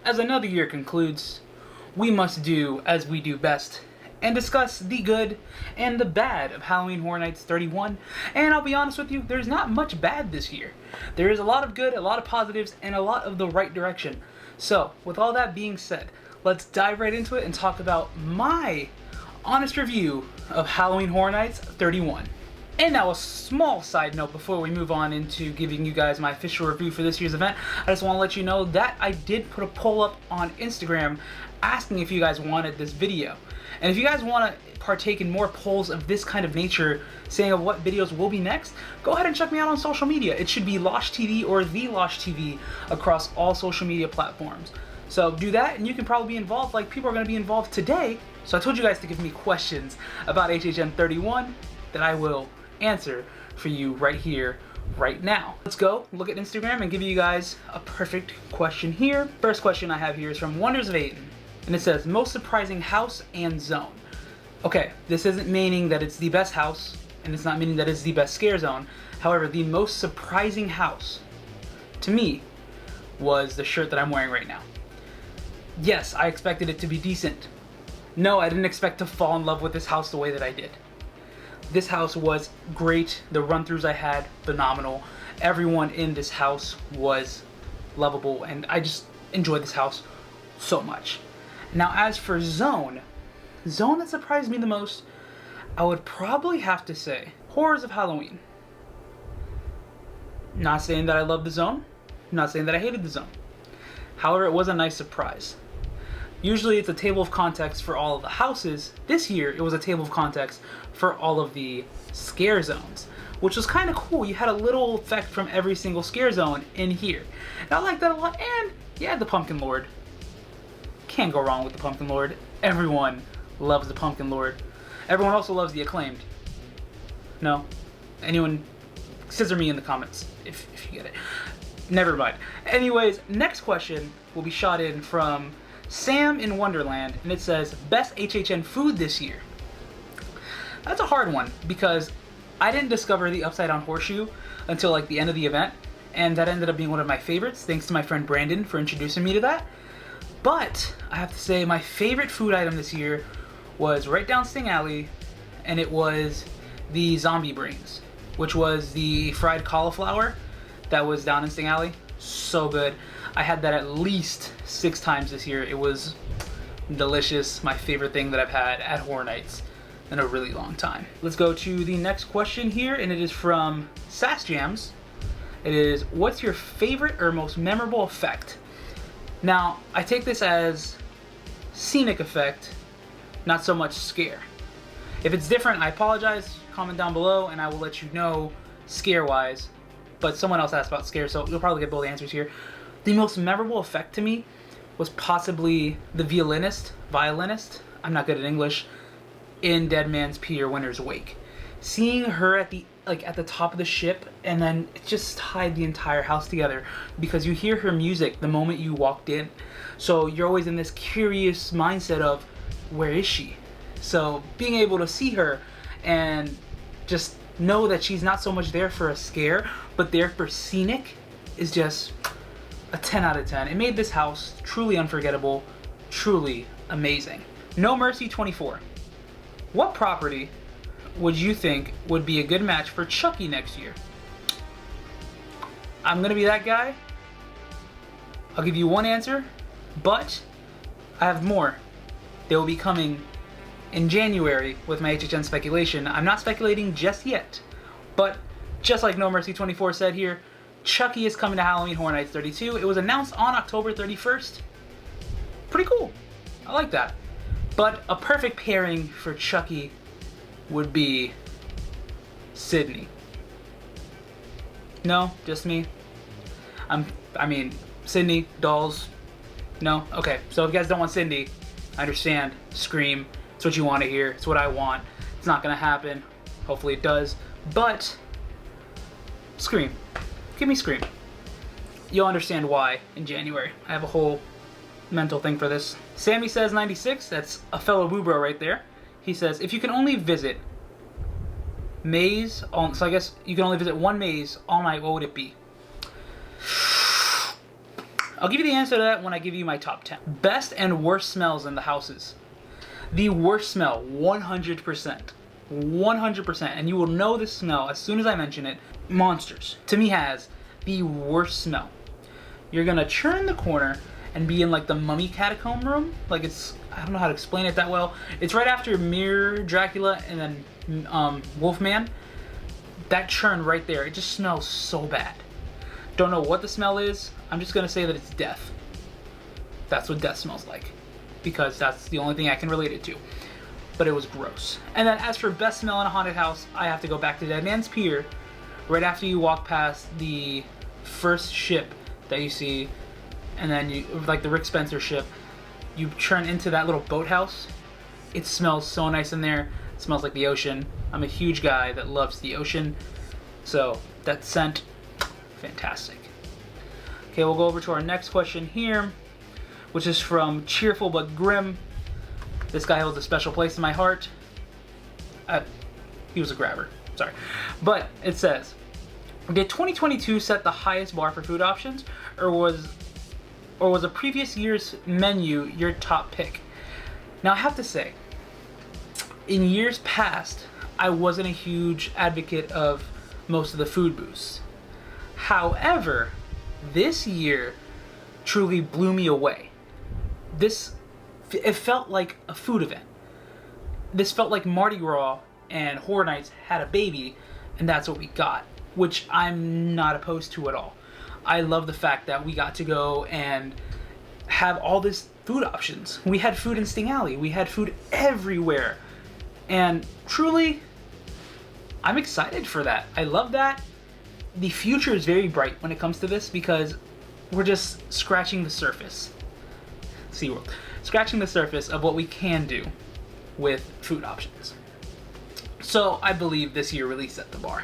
as another year concludes, we must do as we do best and discuss the good and the bad of Halloween Horror Nights 31. And I'll be honest with you, there's not much bad this year. There is a lot of good, a lot of positives, and a lot of the right direction. So, with all that being said, let's dive right into it and talk about my honest review of Halloween Horror Nights 31. And now a small side note before we move on into giving you guys my official review for this year's event. I just want to let you know that I did put a poll up on Instagram asking if you guys wanted this video. And if you guys want to partake in more polls of this kind of nature, saying of what videos will be next, go ahead and check me out on social media. It should be Losh TV or The Losh TV across all social media platforms. So do that and you can probably be involved like people are going to be involved today. So I told you guys to give me questions about HHN 31 that I will answer for you right here, right now. Let's go look at Instagram and give you guys a perfect question here. First question I have here is from Wonders of Aiden. And it says, most surprising house and zone. Okay, this isn't meaning that it's the best house, and it's not meaning that it's the best scare zone. However, the most surprising house, to me, was the shirt that I'm wearing right now. Yes, I expected it to be decent. No, I didn't expect to fall in love with this house the way that I did. This house was great. The run-throughs I had, phenomenal. Everyone in this house was lovable, and I just enjoyed this house so much. Now, as for zone that surprised me the most, I would probably have to say Horrors of Halloween. Not saying that I love the zone, not saying that I hated the zone. However, it was a nice surprise. Usually it's a table of contents for all of the houses. This year, it was a table of contents for all of the scare zones, which was kind of cool. You had a little effect from every single scare zone in here. And I like that a lot. And you had the Pumpkin Lord. Can't go wrong with the Pumpkin Lord. Everyone loves the Pumpkin Lord. Everyone also loves the Acclaimed. No? Anyone? Scissor me in the comments if you get it. Never mind. Anyways, next question will be shot in from Sam in Wonderland, and it says, best HHN food this year. That's a hard one because I didn't discover the Upside Down Horseshoe until like the end of the event, and that ended up being one of my favorites thanks to my friend Brandon for introducing me to that. But I have to say my favorite food item this year was right down Sting Alley, and it was the zombie brains, which was the fried cauliflower that was down in Sting Alley. So good. I had that at least 6 times this year. It was delicious. My favorite thing that I've had at Horror Nights in a really long time. Let's go to the next question here, and it is from Sass Jams. It is, what's your favorite or most memorable effect? Now, I take this as scenic effect, not so much scare. If it's different, I apologize. Comment down below and I will let you know scare-wise. But someone else asked about scare, so you'll probably get both answers here. The most memorable effect to me was possibly the violinist, I'm not good at English, in Dead Man's Pier Winter's Wake. Seeing her at the top of the ship, and then it just tied the entire house together because you hear her music the moment you walked in. So you're always in this curious mindset of, where is she? So being able to see her and just know that she's not so much there for a scare, but there for scenic is just a 10 out of 10. It made this house truly unforgettable, truly amazing. No Mercy 24. What property would you think would be a good match for Chucky next year? I'm gonna be that guy. I'll give you one answer, but I have more. They will be coming in January with my HHN speculation. I'm not speculating just yet, but just like No Mercy 24 said here, Chucky is coming to Halloween Horror Nights 32. It was announced on October 31st. Pretty cool. I like that. But a perfect pairing for Chucky would be Sydney. No, just me. I mean, Sydney, dolls. No? Okay, so if you guys don't want Cindy, I understand. Scream. It's what you want to hear. It's what I want. It's not gonna happen. Hopefully it does. But Scream. Give me Scream. You'll understand why in January. I have a whole mental thing for this. Sammy says 96. That's a fellow Woobro right there. He says, if you can only visit maze, so I guess you can only visit one maze all night, what would it be? I'll give you the answer to that when I give you my top 10. Best and worst smells in the houses. The worst smell, 100%. 100%. And you will know this smell as soon as I mention it. Monsters, to me, has the worst smell. You're gonna turn the corner and be in like the mummy catacomb room. Like it's, I don't know how to explain it that well. It's right after Mirror, Dracula, and then Wolfman. That churn right there, it just smells so bad. Don't know what the smell is. I'm just gonna say that it's death. That's what death smells like, because that's the only thing I can relate it to. But it was gross. And then as for best smell in a haunted house, I have to go back to Dead Man's Pier. Right after you walk past the first ship that you see, and then you, like the Rick Spencer ship, you turn into that little boathouse. It smells so nice in there. It smells like the ocean. I'm a huge guy that loves the ocean, so that scent, fantastic. Okay, we'll go over to our next question here, which is from Cheerful But Grim. This guy holds a special place in my heart. He was a grabber, sorry. But it says, did 2022 set the highest bar for food options, or was a previous year's menu your top pick? Now I have to say, in years past, I wasn't a huge advocate of most of the food booths. However, this year truly blew me away. It felt like a food event. This felt like Mardi Gras and Horror Nights had a baby, and that's what we got, which I'm not opposed to at all. I love the fact that we got to go and have all this food options. We had food in Sting Alley. We had food everywhere. And truly, I'm excited for that. I love that. The future is very bright when it comes to this, because we're just scratching the surface. SeaWorld. Scratching the surface of what we can do with food options. So I believe this year really set the bar.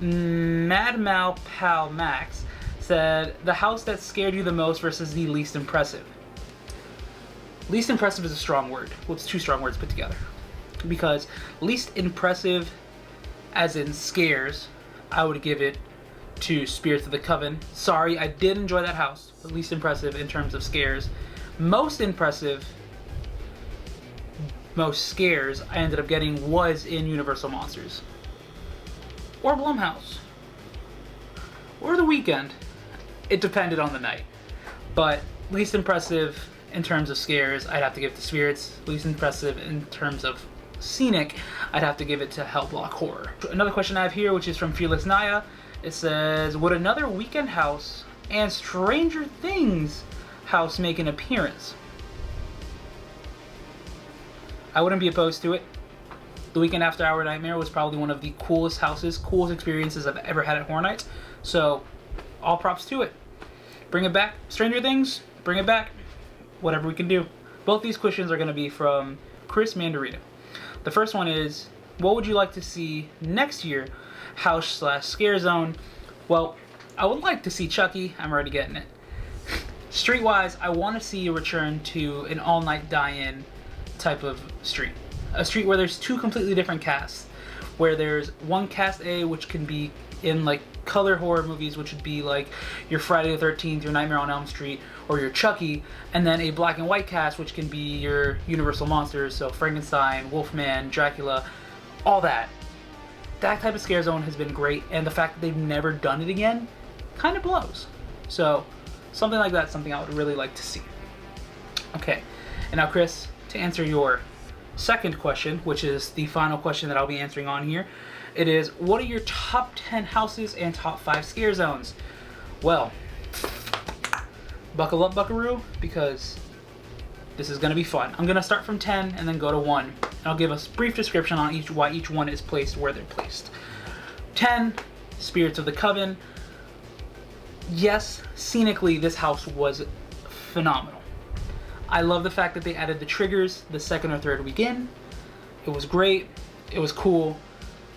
Mad Mal Pal Max said, the house that scared you the most versus the least impressive. Least impressive is a strong word. Well, it's two strong words put together. Because least impressive, as in scares, I would give it to Spirits of the Coven. Sorry, I did enjoy that house, but least impressive in terms of scares. Most impressive, most scares I ended up getting was in Universal Monsters. Or Blumhouse. Or The Weekend. It depended on the night. But least impressive in terms of scares, I'd have to give it to Spirits. Least impressive in terms of scenic, I'd have to give it to Hell Block Horror. Another question I have here, which is from Fearless Naya. It says, would another Weekend house and Stranger Things house make an appearance? I wouldn't be opposed to it. The Weekend After Hour Nightmare was probably one of the coolest houses, coolest experiences I've ever had at Horror Nights. So, all props to it. Bring it back. Stranger Things, bring it back. Whatever we can do. Both these questions are going to be from Chris Mandarita. The first one is, what would you like to see next year, house/scare zone? Well, I would like to see Chucky. I'm already getting it. Streetwise, I want to see a return to an all-night die-in type of street. A street where there's two completely different casts. Where there's one cast A, which can be in like color horror movies, which would be like your Friday the 13th, your Nightmare on Elm Street, or your Chucky, and then a black and white cast, which can be your Universal Monsters, so Frankenstein, Wolfman, Dracula, all that. That type of scare zone has been great, and the fact that they've never done it again kind of blows. So, something like that's something I would really like to see. Okay, and now Chris, to answer your second question, which is the final question that I'll be answering on here, it is, what are your top 10 houses and top 5 scare zones? Well, buckle up, buckaroo, because this is going to be fun. I'm going to start from 10 and then go to 1. And I'll give a brief description on why each one is placed where they're placed. 10, Spirits of the Coven. Yes, scenically, this house was phenomenal. I love the fact that they added the triggers the second or third week in. It was great. It was cool.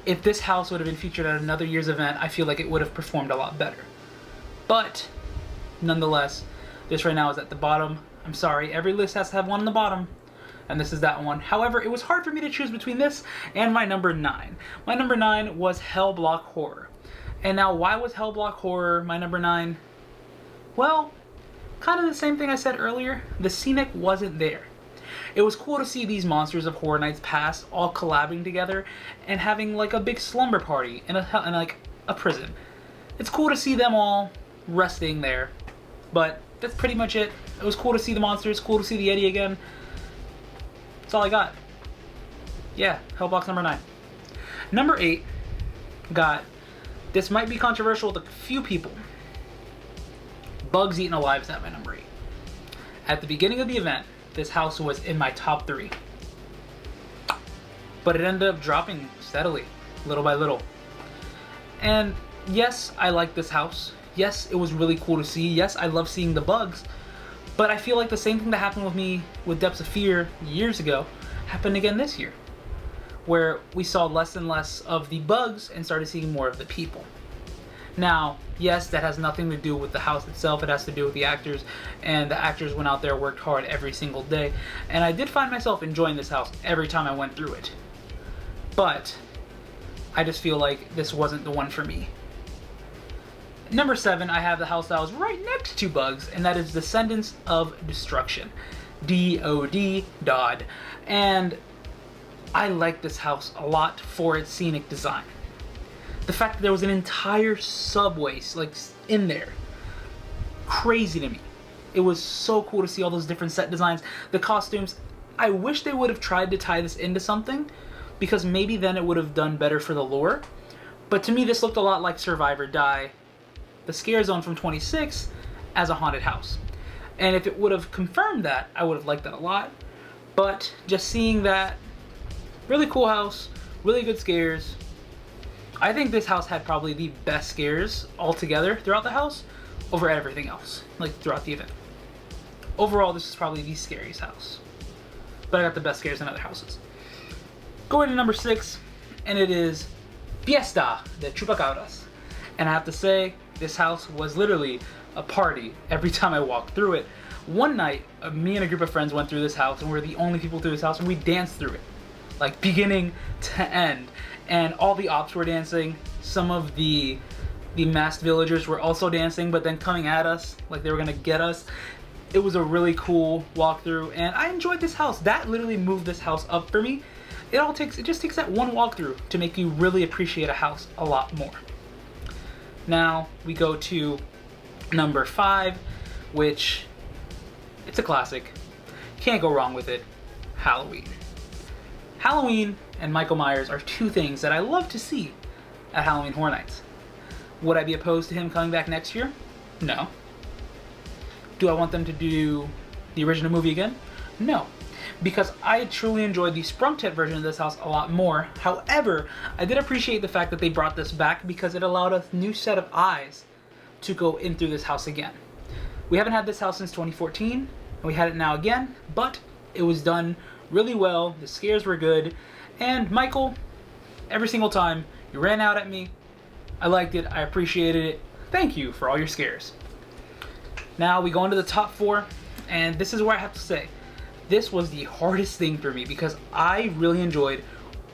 If this house would have been featured at another year's event, I feel like it would have performed a lot better. But, nonetheless, this right now is at the bottom. I'm sorry, every list has to have one on the bottom, and this is that one. However, it was hard for me to choose between this and my number 9. My number 9 was Hell Block Horror. And now, why was Hell Block Horror my number 9? Well, kind of the same thing I said earlier. The scenic wasn't there. It was cool to see these monsters of Horror Nights Past all collabing together and having like a big slumber party in like a prison. It's cool to see them all resting there, but that's pretty much it. It was cool to see the monsters, cool to see the Yeti again. That's all I got. Yeah, Hellbox number 9. Number 8 got, this might be controversial to a few people. Bugs Eaten Alive is at my number 8. At the beginning of the event, this house was in my top 3. But it ended up dropping steadily, little by little. And yes, I like this house. Yes, it was really cool to see. Yes, I love seeing the bugs. But I feel like the same thing that happened with me with Depths of Fear years ago happened again this year, where we saw less and less of the bugs and started seeing more of the people. Now, yes, that has nothing to do with the house itself. It has to do with the actors, and the actors went out there, worked hard every single day, and I did find myself enjoying this house every time I went through it. But I just feel like this wasn't the one for me. Number 7, I have the house that was right next to Bugs, and that is Descendants of Destruction. D-O-D, Dodd. And I like this house a lot for its scenic design. The fact that there was an entire subway like in there, crazy to me. It was so cool to see all those different set designs, the costumes. I wish they would have tried to tie this into something, because maybe then it would have done better for the lore. But to me, this looked a lot like Survive or Die, the Scare Zone from 26, as a haunted house. And if it would have confirmed that, I would have liked that a lot. But just seeing that, really cool house, really good scares. I think this house had probably the best scares altogether throughout the house over everything else, like throughout the event. Overall, this is probably the scariest house. But I got the best scares in other houses. Going to number 6, and it is Fiesta de Chupacabras. And I have to say, this house was literally a party every time I walked through it. One night, me and a group of friends went through this house, and we were the only people through this house, and we danced through it, like beginning to end. And all the ops were dancing. Some of the masked villagers were also dancing, but then coming at us like they were gonna get us. It was a really cool walkthrough, and I enjoyed this house. That literally moved this house up for me. It just takes that one walkthrough to make you really appreciate a house a lot more. Now we go to number 5, which it's a classic. Can't go wrong with it. Halloween. Halloween and Michael Myers are two things that I love to see at Halloween Horror Nights. Would I be opposed to him coming back next year? No. Do I want them to do the original movie again? No. Because I truly enjoyed the Sprung-Tet version of this house a lot more. However, I did appreciate the fact that they brought this back because it allowed a new set of eyes to go in through this house again. We haven't had this house since 2014, and we had it now again, but it was done really well. The scares were good. And Michael, every single time, you ran out at me. I liked it. I appreciated it. Thank you for all your scares. Now we go into the top 4, and this is where I have to say, this was the hardest thing for me because I really enjoyed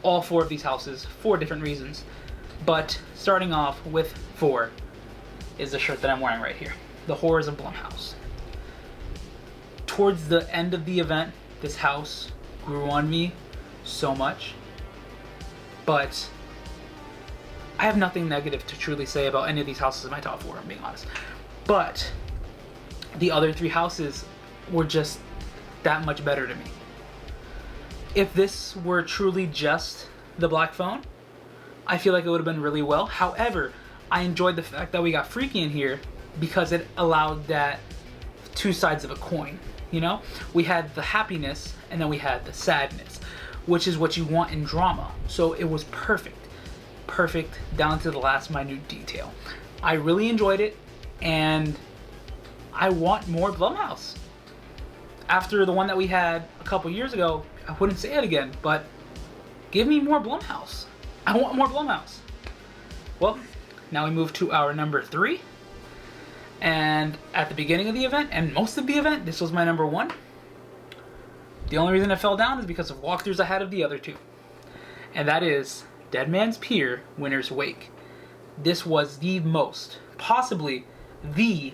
all 4 of these houses for different reasons. But starting off with 4 is the shirt that I'm wearing right here. The Horrors of Blumhouse. Towards the end of the event, this house grew on me so much, but I have nothing negative to truly say about any of these houses in my top 4, I'm being honest. But the other 3 houses were just that much better to me. If this were truly just the Black Phone, I feel like it would have been really well. However, I enjoyed the fact that we got Freaky in here because it allowed that 2 sides of a coin, you know? We had the happiness and then we had the sadness, which is what you want in drama. So it was perfect. Perfect down to the last minute detail. I really enjoyed it, and I want more Blumhouse. After the one that we had a couple years ago, I wouldn't say it again, but give me more Blumhouse. I want more Blumhouse. Well, now we move to our number 3. And at the beginning of the event, and most of the event, this was my number 1. The only reason it fell down is because of walkthroughs I had of the other 2. And that is Dead Man's Pier, Winter's Wake. This was the most, possibly the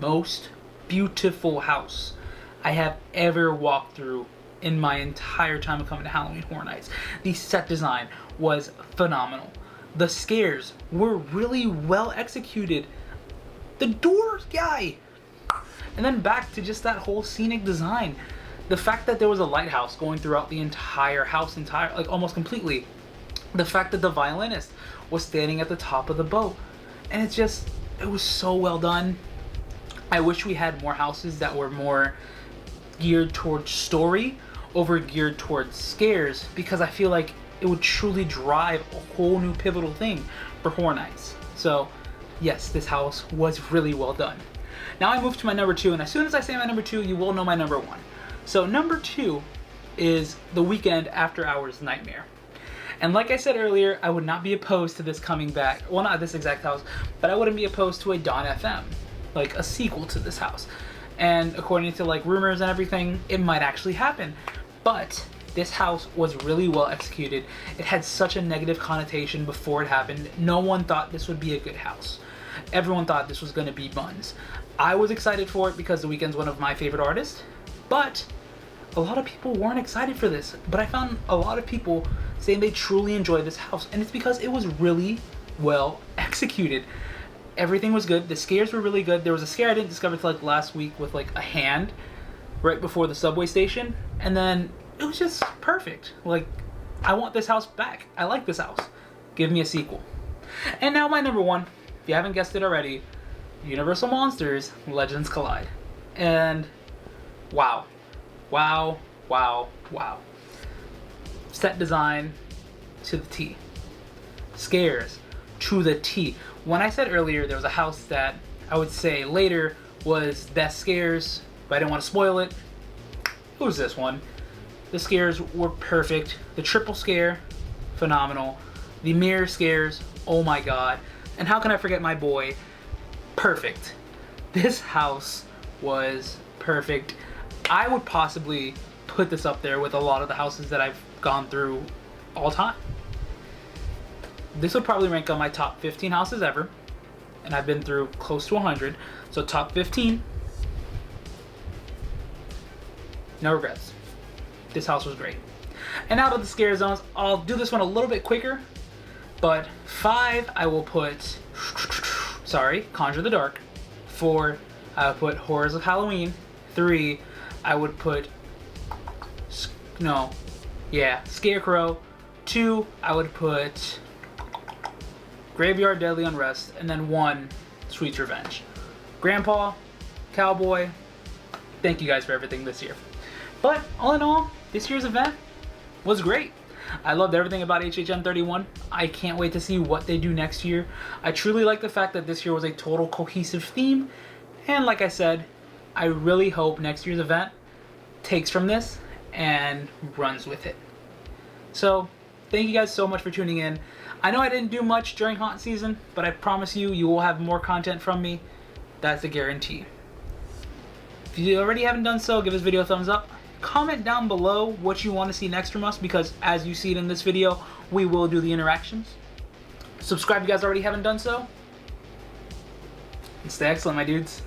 most beautiful house I have ever walked through in my entire time of coming to Halloween Horror Nights. The set design was phenomenal. The scares were really well executed. The door guy. And then back to just that whole scenic design. The fact that there was a lighthouse going throughout the entire house, like almost completely. The fact that the violinist was standing at the top of the boat. And it was so well done. I wish we had more houses that were more geared towards story over geared towards scares, because I feel like it would truly drive a whole new pivotal thing for Horror Nights. So yes, this house was really well done. Now I move to my number 2, and as soon as I say my number 2, you will know my number 1. So number 2 is The Weekend After Hours Nightmare. And like I said earlier, I would not be opposed to this coming back. Well, not this exact house, but I wouldn't be opposed to a Dawn FM, like a sequel to this house. And according to like rumors and everything, it might actually happen. But this house was really well executed. It had such a negative connotation before it happened. No one thought this would be a good house. Everyone thought this was going to be buns. I was excited for it because The Weeknd's one of my favorite artists, but a lot of people weren't excited for this. But I found a lot of people saying they truly enjoyed this house, and it's because it was really well executed. Everything was good. The scares were really good. There was a scare I didn't discover until like last week with like a hand right before the subway station, and then it was just perfect. Like, I want this house back. I like this house. Give me a sequel. And now my number 1, if you haven't guessed it already, Universal Monsters Legends Collide. And wow. Wow, wow, wow. Set design to the T. Scares to the T. When I said earlier there was a house that I would say later was best scares, but I didn't want to spoil it, it was this one. The scares were perfect. The triple scare, phenomenal. The mirror scares, oh my god. And how can I forget my boy? Perfect. This house was perfect. I would possibly put this up there with a lot of the houses that I've gone through all time. This would probably rank on my top 15 houses ever. And I've been through close to 100. So top 15. No regrets. This house was great. And out of the scare zones, I'll do this one a little bit quicker. But 5, I will put, Conjure the Dark. 4, I would put Horrors of Halloween. 3, I would put, Scarecrow. 2, I would put Graveyard Deadly Unrest. And then 1, Sweet's Revenge. Grandpa, Cowboy, thank you guys for everything this year. But all in all, this year's event was great. I loved everything about HHN 31. I can't wait to see what they do next year. I truly like the fact that this year was a total cohesive theme. And like I said, I really hope next year's event takes from this and runs with it. So thank you guys so much for tuning in. I know I didn't do much during haunt season, but I promise you, you will have more content from me. That's a guarantee. If you already haven't done so, give this video a thumbs up. Comment down below what you want to see next from us, because as you see it in this video, we will do the interactions. Subscribe if you guys already haven't done so. And stay excellent, my dudes.